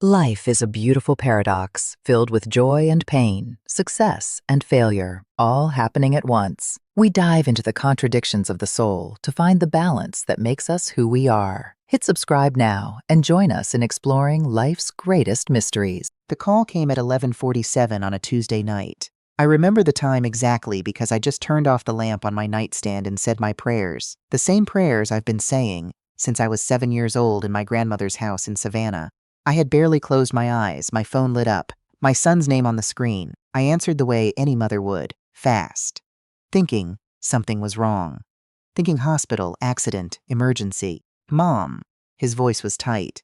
Life is a beautiful paradox filled with joy and pain, success and failure, all happening at once. We dive into the contradictions of the soul to find the balance that makes us who we are. Hit subscribe now and join us in exploring life's greatest mysteries. The call came at 11:47 on a Tuesday night. I remember the time exactly because I just turned off the lamp on my nightstand and said my prayers, the same prayers I've been saying since I was 7 years old in my grandmother's house in Savannah. I had barely closed my eyes, my phone lit up, my son's name on the screen. I answered the way any mother would, fast, thinking something was wrong, thinking hospital, accident, emergency. Mom, his voice was tight.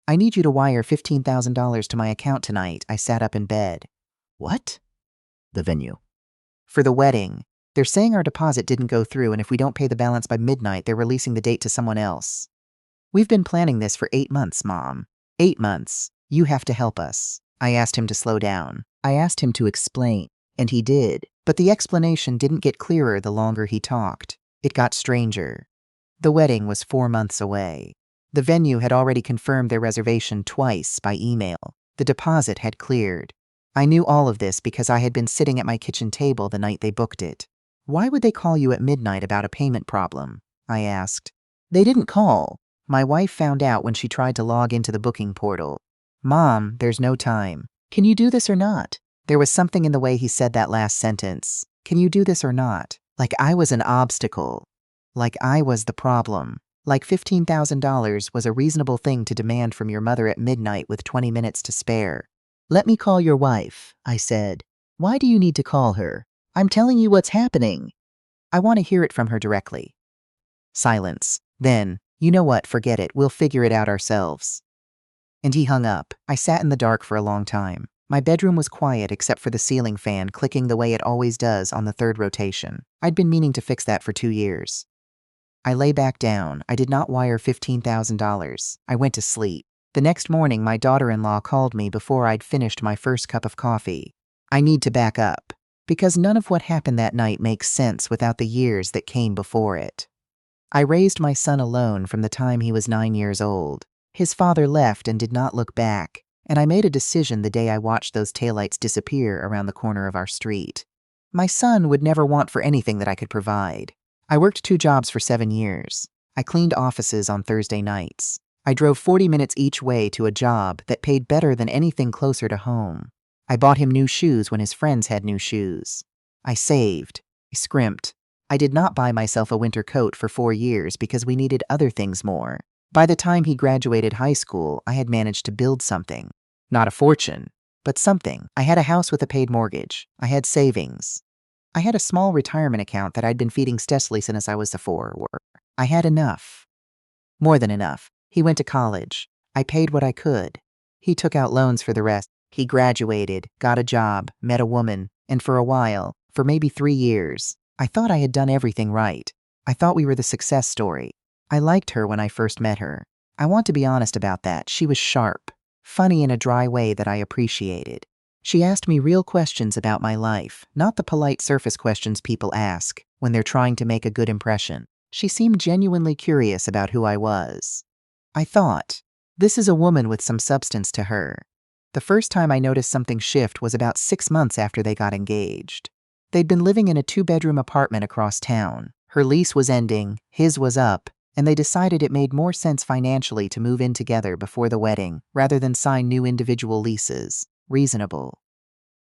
I need you to wire $15,000 to my account tonight. I sat up in bed. What? The venue. For the wedding. They're saying our deposit didn't go through, and if we don't pay the balance by midnight, they're releasing the date to someone else. We've been planning this for 8 months, Mom. 8 months. You have to help us. I asked him to slow down. I asked him to explain, and he did. But the explanation didn't get clearer the longer he talked. It got stranger. The wedding was 4 months away. The venue had already confirmed their reservation twice by email. The deposit had cleared. I knew all of this because I had been sitting at my kitchen table the night they booked it. Why would they call you at midnight about a payment problem? I asked. They didn't call. My wife found out when she tried to log into the booking portal. Mom, there's no time. Can you do this or not? There was something in the way he said that last sentence. Can you do this or not? Like I was an obstacle. Like I was the problem. Like $15,000 was a reasonable thing to demand from your mother at midnight with 20 minutes to spare. Let me call your wife, I said. Why do you need to call her? I'm telling you what's happening. I want to hear it from her directly. Silence. Then, you know what, forget it, we'll figure it out ourselves. And he hung up. I sat in the dark for a long time. My bedroom was quiet except for the ceiling fan clicking the way it always does on the third rotation. I'd been meaning to fix that for 2 years. I lay back down. I did not wire $15,000. I went to sleep. The next morning, my daughter-in-law called me before I'd finished my first cup of coffee. I need to back up, because none of what happened that night makes sense without the years that came before it. I raised my son alone from the time he was 9 years old. His father left and did not look back, and I made a decision the day I watched those taillights disappear around the corner of our street. My son would never want for anything that I could provide. I worked 2 jobs for 7 years. I cleaned offices on Thursday nights. I drove 40 minutes each way to a job that paid better than anything closer to home. I bought him new shoes when his friends had new shoes. I saved. I scrimped. I did not buy myself a winter coat for 4 years because we needed other things more. By the time he graduated high school, I had managed to build something. Not a fortune, but something. I had a house with a paid mortgage. I had savings. I had a small retirement account that I'd been feeding Stesley since I was 4. I had enough. More than enough. He went to college. I paid what I could. He took out loans for the rest. He graduated, got a job, met a woman, and for a while, for maybe 3 years, I thought I had done everything right. I thought we were the success story. I liked her when I first met her. I want to be honest about that. She was sharp, funny in a dry way that I appreciated. She asked me real questions about my life, not the polite surface questions people ask when they're trying to make a good impression. She seemed genuinely curious about who I was. I thought, this is a woman with some substance to her. The first time I noticed something shift was about 6 months after they got engaged. They'd been living in a 2-bedroom apartment across town. Her lease was ending, his was up, and they decided it made more sense financially to move in together before the wedding rather than sign new individual leases. Reasonable.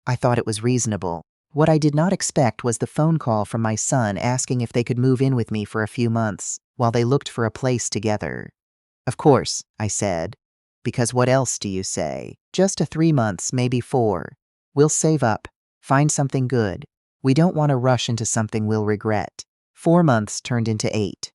I thought it was reasonable. What I did not expect was the phone call from my son asking if they could move in with me for a few months while they looked for a place together. Of course, I said. Because what else do you say? Just a 3 months, maybe 4. We'll save up, find something good. We don't want to rush into something we'll regret. 4 months turned into 8.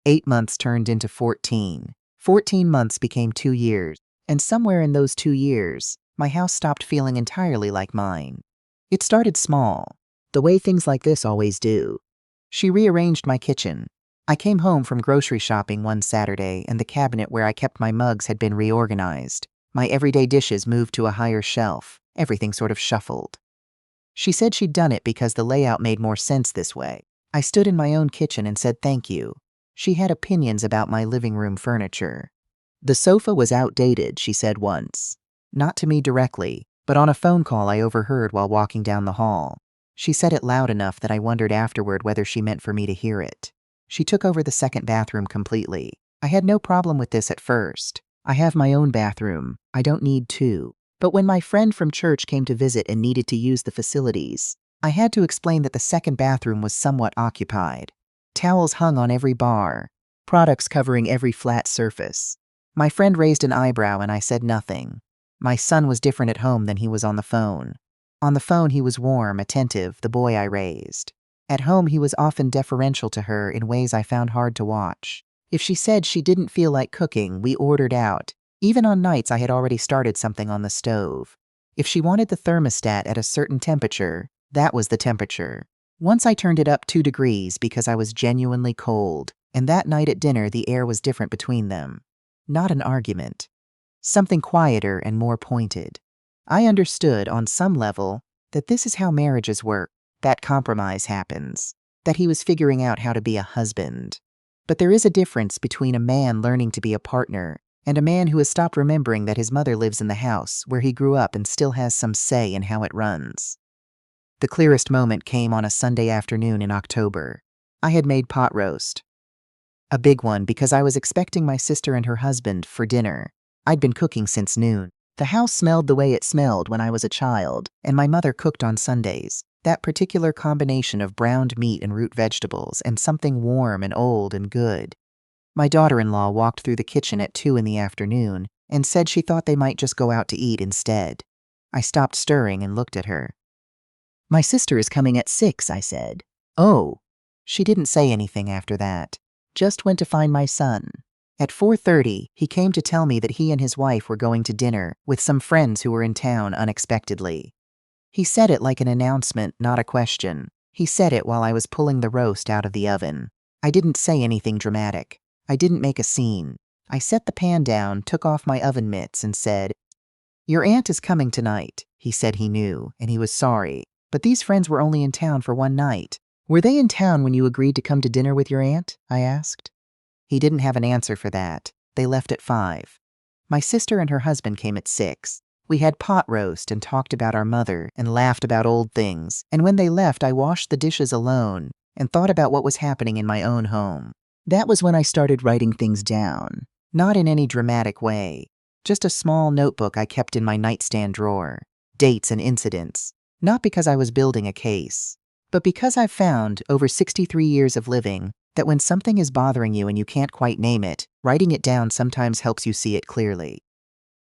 8 months turned into 14. 14 months became 2 years. And somewhere in those 2 years, my house stopped feeling entirely like mine. It started small, the way things like this always do. She rearranged my kitchen. I came home from grocery shopping one Saturday and the cabinet where I kept my mugs had been reorganized. My everyday dishes moved to a higher shelf. Everything sort of shuffled. She said she'd done it because the layout made more sense this way. I stood in my own kitchen and said thank you. She had opinions about my living room furniture. The sofa was outdated, she said once. Not to me directly, but on a phone call I overheard while walking down the hall. She said it loud enough that I wondered afterward whether she meant for me to hear it. She took over the second bathroom completely. I had no problem with this at first. I have my own bathroom. I don't need two. But when my friend from church came to visit and needed to use the facilities, I had to explain that the second bathroom was somewhat occupied. Towels hung on every bar, products covering every flat surface. My friend raised an eyebrow and I said nothing. My son was different at home than he was on the phone. On the phone he was warm, attentive, the boy I raised. At home he was often deferential to her in ways I found hard to watch. If she said she didn't feel like cooking, we ordered out. Even on nights I had already started something on the stove. If she wanted the thermostat at a certain temperature, that was the temperature. Once I turned it up 2 degrees because I was genuinely cold, and that night at dinner the air was different between them. Not an argument. Something quieter and more pointed. I understood, on some level, that this is how marriages work, that compromise happens, that he was figuring out how to be a husband. But there is a difference between a man learning to be a partner and a man who has stopped remembering that his mother lives in the house where he grew up and still has some say in how it runs. The clearest moment came on a Sunday afternoon in October. I had made pot roast. A big one because I was expecting my sister and her husband for dinner. I'd been cooking since noon. The house smelled the way it smelled when I was a child, and my mother cooked on Sundays. That particular combination of browned meat and root vegetables and something warm and old and good. My daughter-in-law walked through the kitchen at 2 in the afternoon and said she thought they might just go out to eat instead. I stopped stirring and looked at her. "My sister is coming at 6, I said. "Oh." She didn't say anything after that. Just went to find my son. At 4:30, he came to tell me that he and his wife were going to dinner with some friends who were in town unexpectedly. He said it like an announcement, not a question. He said it while I was pulling the roast out of the oven. I didn't say anything dramatic. I didn't make a scene. I set the pan down, took off my oven mitts, and said, "Your aunt is coming tonight." He said he knew, and he was sorry. But these friends were only in town for one night. "Were they in town when you agreed to come to dinner with your aunt?" I asked. He didn't have an answer for that. They left at 5. My sister and her husband came at 6. We had pot roast and talked about our mother and laughed about old things. And when they left, I washed the dishes alone and thought about what was happening in my own home. That was when I started writing things down. Not in any dramatic way. Just a small notebook I kept in my nightstand drawer. Dates and incidents. Not because I was building a case, but because I've found, over 63 years of living, that when something is bothering you and you can't quite name it, writing it down sometimes helps you see it clearly.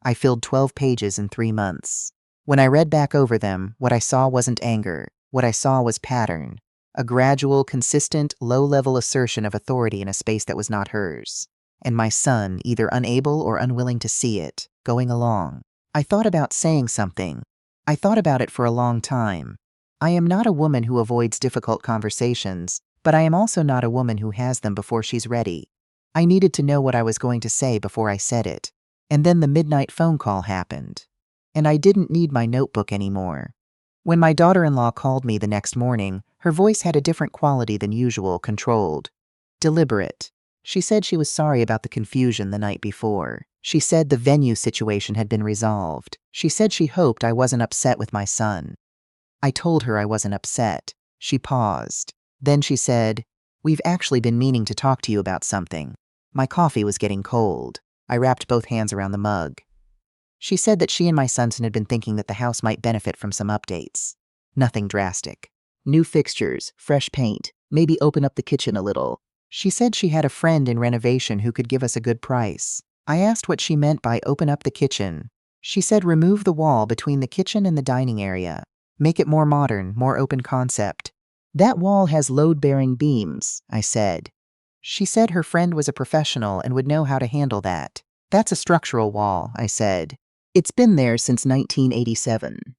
I filled 12 pages in 3 months. When I read back over them, what I saw wasn't anger. What I saw was pattern. A gradual, consistent, low-level assertion of authority in a space that was not hers. And my son, either unable or unwilling to see it, going along. I thought about saying something. I thought about it for a long time. I am not a woman who avoids difficult conversations, but I am also not a woman who has them before she's ready. I needed to know what I was going to say before I said it. And then the midnight phone call happened. And I didn't need my notebook anymore. When my daughter-in-law called me the next morning, her voice had a different quality than usual, controlled. Deliberate. She said she was sorry about the confusion the night before. She said the venue situation had been resolved. She said she hoped I wasn't upset with my son. I told her I wasn't upset. She paused. Then she said, "We've actually been meaning to talk to you about something." My coffee was getting cold. I wrapped both hands around the mug. She said that she and my son had been thinking that the house might benefit from some updates. Nothing drastic. New fixtures, fresh paint, maybe open up the kitchen a little. She said she had a friend in renovation who could give us a good price. I asked what she meant by open up the kitchen. She said remove the wall between the kitchen and the dining area. Make it more modern, more open concept. "That wall has load-bearing beams," I said. She said her friend was a professional and would know how to handle that. "That's a structural wall," I said. "It's been there since 1987.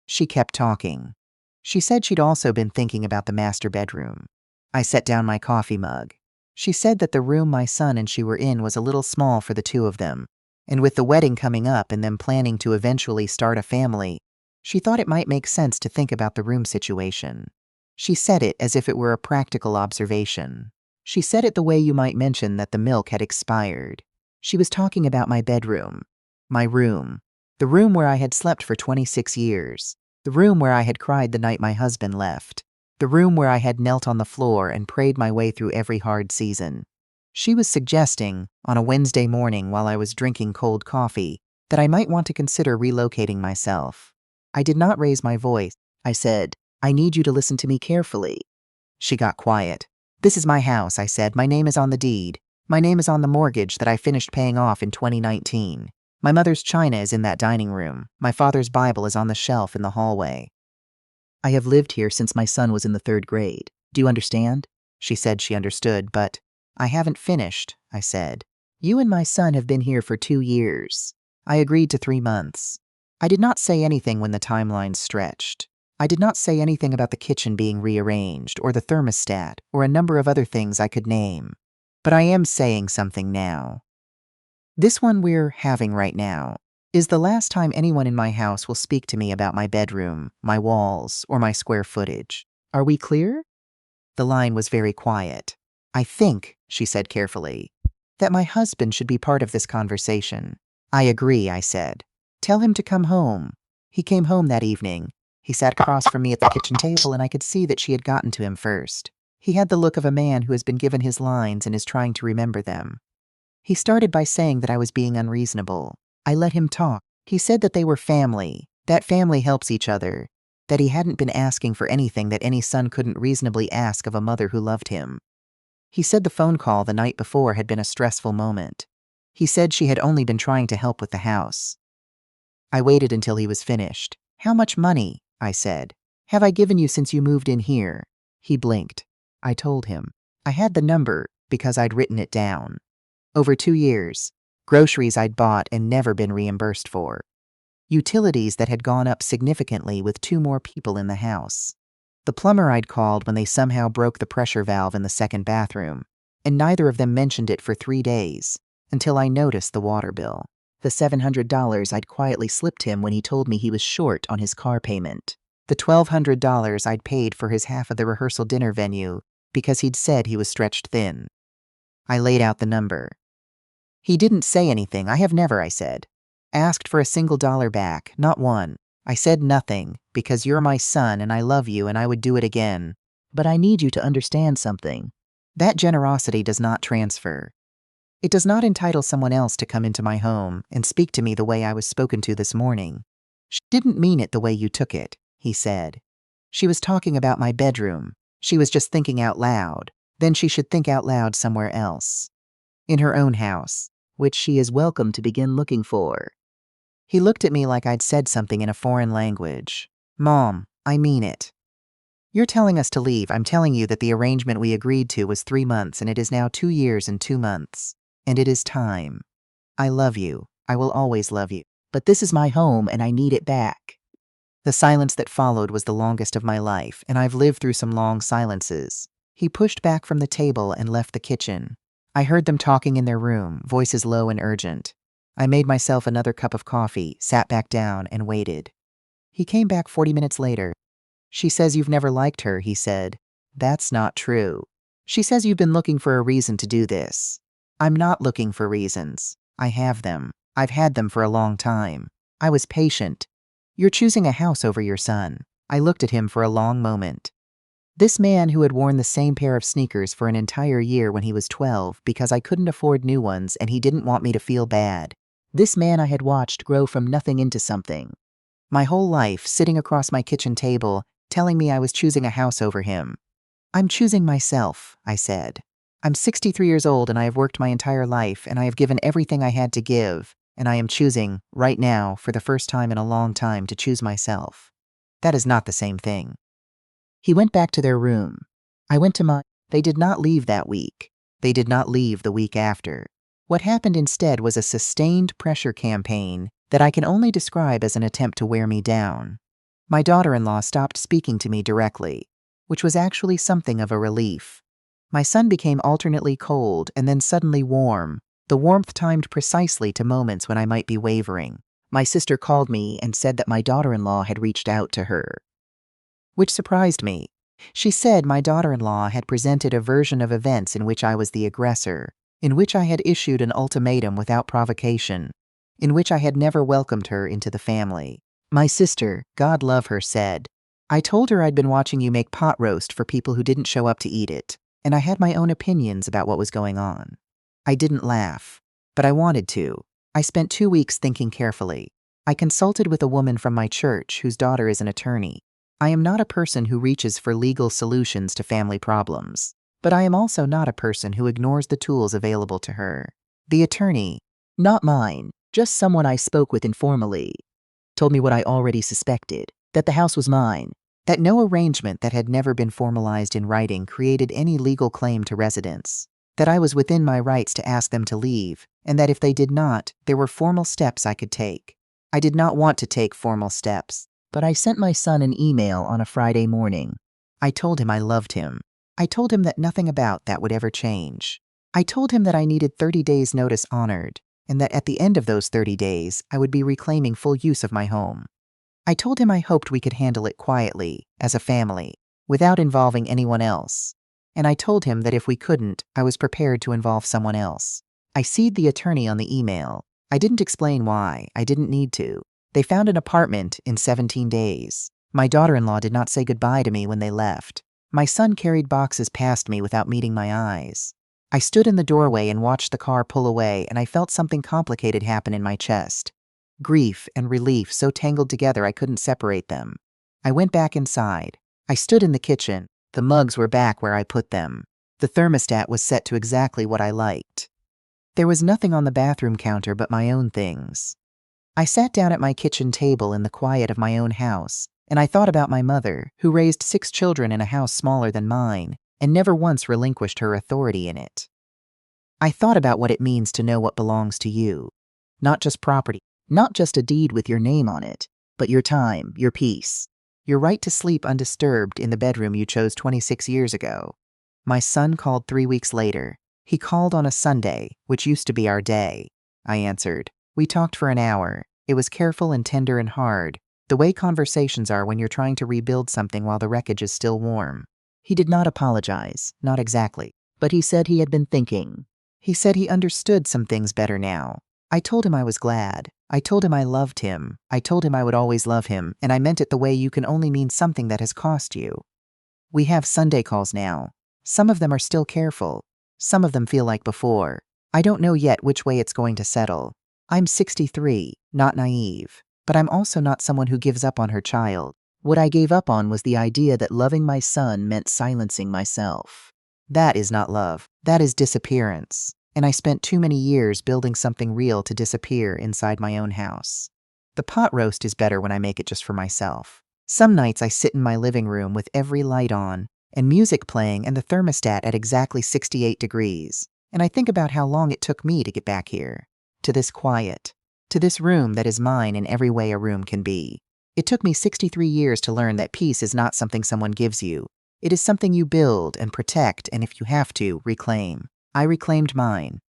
She kept talking. She said she'd also been thinking about the master bedroom. I set down my coffee mug. She said that the room my son and she were in was a little small for the two of them, and with the wedding coming up and them planning to eventually start a family, she thought it might make sense to think about the room situation. She said it as if it were a practical observation. She said it the way you might mention that the milk had expired. She was talking about my bedroom. My room. The room where I had slept for 26 years. The room where I had cried the night my husband left. The room where I had knelt on the floor and prayed my way through every hard season. She was suggesting, on a Wednesday morning while I was drinking cold coffee, that I might want to consider relocating myself. I did not raise my voice. I said, "I need you to listen to me carefully." She got quiet. "This is my house," I said. "My name is on the deed. My name is on the mortgage that I finished paying off in 2019. My mother's china is in that dining room. My father's Bible is on the shelf in the hallway. I have lived here since my son was in the 3rd grade. Do you understand?" She said she understood, but "I haven't finished," I said. "You and my son have been here for 2 years. I agreed to 3 months. I did not say anything when the timeline stretched. I did not say anything about the kitchen being rearranged, or the thermostat, or a number of other things I could name. But I am saying something now. This one we're having right now is the last time anyone in my house will speak to me about my bedroom, my walls, or my square footage. Are we clear?" The line was very quiet. "I think," she said carefully, "that my husband should be part of this conversation." "I agree," I said. "Tell him to come home." He came home that evening. He sat across from me at the kitchen table, and I could see that she had gotten to him first. He had the look of a man who has been given his lines and is trying to remember them. He started by saying that I was being unreasonable. I let him talk. He said that they were family, that family helps each other, that he hadn't been asking for anything that any son couldn't reasonably ask of a mother who loved him. He said the phone call the night before had been a stressful moment. He said she had only been trying to help with the house. I waited until he was finished. "How much money?" I said. "Have I given you since you moved in here?" He blinked. I told him. I had the number because I'd written it down. Over 2 years. Groceries I'd bought and never been reimbursed for. Utilities that had gone up significantly with 2 more people in the house. The plumber I'd called when they somehow broke the pressure valve in the 2nd bathroom, and neither of them mentioned it for 3 days, until I noticed the water bill. The $700 I'd quietly slipped him when he told me he was short on his car payment. The $1,200 I'd paid for his half of the rehearsal dinner venue because he'd said he was stretched thin. I laid out the number. "He didn't say anything. I have never," I said, "asked for a single dollar back, not one. I said nothing, because you're my son and I love you and I would do it again. But I need you to understand something. That generosity does not transfer. It does not entitle someone else to come into my home and speak to me the way I was spoken to this morning." "She didn't mean it the way you took it," he said. "She was talking about my bedroom. She was just thinking out loud. Then she should think out loud somewhere else. In her own house, which she is welcome to begin looking for." He looked at me like I'd said something in a foreign language. "Mom, I mean it. You're telling us to leave. I'm telling you that the arrangement we agreed to was 3 months and it is now 2 years and 2 months. And it is time. I love you. I will always love you. But this is my home and I need it back." The silence that followed was the longest of my life, and I've lived through some long silences. He pushed back from the table and left the kitchen. I heard them talking in their room, voices low and urgent. I made myself another cup of coffee, sat back down, and waited. He came back 40 minutes later. "She says you've never liked her," he said. "That's not true. She says you've been looking for a reason to do this." "I'm not looking for reasons. I have them. I've had them for a long time. I was patient. You're choosing a house over your son." I looked at him for a long moment. This man who had worn the same pair of sneakers for an entire year when he was 12 because I couldn't afford new ones and he didn't want me to feel bad. This man I had watched grow from nothing into something. My whole life sitting across my kitchen table, telling me I was choosing a house over him. "I'm choosing myself," I said. "I'm 63 years old and I have worked my entire life and I have given everything I had to give, and I am choosing, right now, for the first time in a long time, to choose myself." That is not the same thing. He went back to their room. I went to mine. They did not leave that week. They did not leave the week after. What happened instead was a sustained pressure campaign that I can only describe as an attempt to wear me down. My daughter-in-law stopped speaking to me directly, which was actually something of a relief. My son became alternately cold and then suddenly warm, the warmth timed precisely to moments when I might be wavering. My sister called me and said that my daughter-in-law had reached out to her, which surprised me. She said my daughter-in-law had presented a version of events in which I was the aggressor, in which I had issued an ultimatum without provocation, in which I had never welcomed her into the family. My sister, God love her, said, "I told her I'd been watching you make pot roast for people who didn't show up to eat it, and I had my own opinions about what was going on." I didn't laugh, but I wanted to. I spent 2 weeks thinking carefully. I consulted with a woman from my church whose daughter is an attorney. I am not a person who reaches for legal solutions to family problems, but I am also not a person who ignores the tools available to her. The attorney, not mine, just someone I spoke with informally, told me what I already suspected, that the house was mine, that no arrangement that had never been formalized in writing created any legal claim to residence, that I was within my rights to ask them to leave, and that if they did not, there were formal steps I could take. I did not want to take formal steps, but I sent my son an email on a Friday morning. I told him I loved him. I told him that nothing about that would ever change. I told him that I needed 30 days' notice honored, and that at the end of those 30 days, I would be reclaiming full use of my home. I told him I hoped we could handle it quietly, as a family, without involving anyone else. And I told him that if we couldn't, I was prepared to involve someone else. I CC'd the attorney on the email. I didn't explain why. I didn't need to. They found an apartment in 17 days. My daughter-in-law did not say goodbye to me when they left. My son carried boxes past me without meeting my eyes. I stood in the doorway and watched the car pull away, and I felt something complicated happen in my chest. Grief and relief so tangled together I couldn't separate them. I went back inside. I stood in the kitchen. The mugs were back where I put them. The thermostat was set to exactly what I liked. There was nothing on the bathroom counter but my own things. I sat down at my kitchen table in the quiet of my own house, and I thought about my mother, who raised 6 children in a house smaller than mine, and never once relinquished her authority in it. I thought about what it means to know what belongs to you. Not just property, not just a deed with your name on it, but your time, your peace, your right to sleep undisturbed in the bedroom you chose 26 years ago. My son called 3 weeks later. He called on a Sunday, which used to be our day. I answered. We talked for an hour. It was careful and tender and hard, the way conversations are when you're trying to rebuild something while the wreckage is still warm. He did not apologize, not exactly, but he said he had been thinking. He said he understood some things better now. I told him I was glad. I told him I loved him. I told him I would always love him, and I meant it the way you can only mean something that has cost you. We have Sunday calls now. Some of them are still careful. Some of them feel like before. I don't know yet which way it's going to settle. I'm 63, not naive, but I'm also not someone who gives up on her child. What I gave up on was the idea that loving my son meant silencing myself. That is not love. That is disappearance. And I spent too many years building something real to disappear inside my own house. The pot roast is better when I make it just for myself. Some nights I sit in my living room with every light on, and music playing and the thermostat at exactly 68 degrees, and I think about how long it took me to get back here, to this quiet, to this room that is mine in every way a room can be. It took me 63 years to learn that peace is not something someone gives you. It is something you build and protect and, if you have to, reclaim. I reclaimed mine.